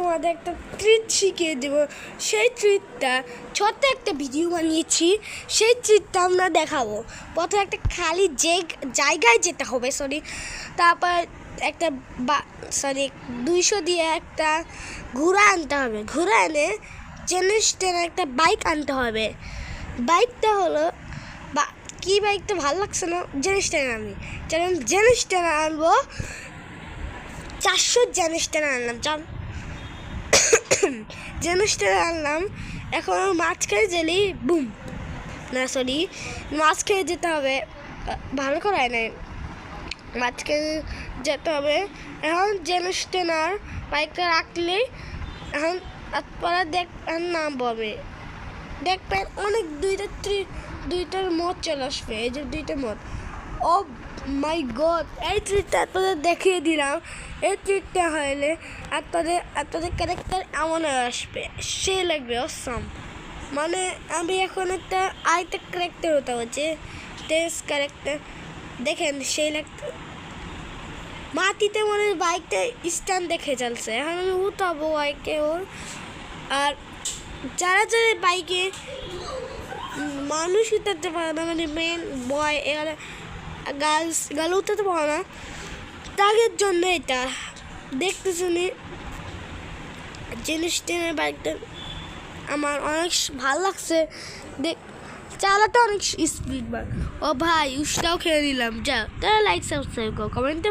তোমাদের একটা ট্রিট শিখিয়ে দেবো। সেই ট্রিটটা ছোট্ট একটা ভিডিও বানিয়েছি, সেই ট্রিটটা আমরা দেখাবো। প্রথমে একটা খালি জায়গায় যেতে হবে, তারপর একটা 200 দিয়ে একটা ঘোড়া আনতে হবে, ঘোড়া এনে জিনিস টেনে একটা বাইক আনতে হবে। বাইকটা হলো কি বাইকটা ভালো লাগছে না, জিনিস টেনে জিনিস টেনে আনবো 400 জিনিস টেনে আনলাম, জিনিস টেনে আনলাম। এখন মাঝখানে গেলেই বুম, মাঝখানে যেতে হবে, ভালো করে নাই, মাঝখানে যেতে হবে। এখন জিনিস টেনার বাইকটা রাখলে এখন আপনারা নামবো হবে, দেখবেন অনেক দুইটার মত চলে আসবে। এই যে 2টা মত, ও মাই গড, এই ট্রিটটা আপনাদের দেখিয়ে দিলাম। এই ট্রিটটা হলে আপনাদের ক্যারেক্টার এমন আসবে, সে লাগবে অসম। মানে আমি এখন আরেকটা ক্যারেক্টার হতে হচ্ছে, টেস্ট ক্যারেক্টার। দেখেন সেই লাগতে মাটিতে মনে বাইকটা স্ট্যান্ড দেখে চলছে। এখন আমি উঠাবো বাইকে ওর। আর যারা বাইকে মানুষ উঠাতে পারে না, মানে মেন বয় গার্ল উঠাতে পারে না, তাদের জন্য এটা দেখতে শুনি জিনিস টেনে বাইকটা আমার অনেক ভালো লাগছে। চালাতে অনেক স্পিড। ও ভাই উসটাও খেয়ে নিলাম। যা তারা লাইক সাবস্ক্রাইব করো, কমেন্টে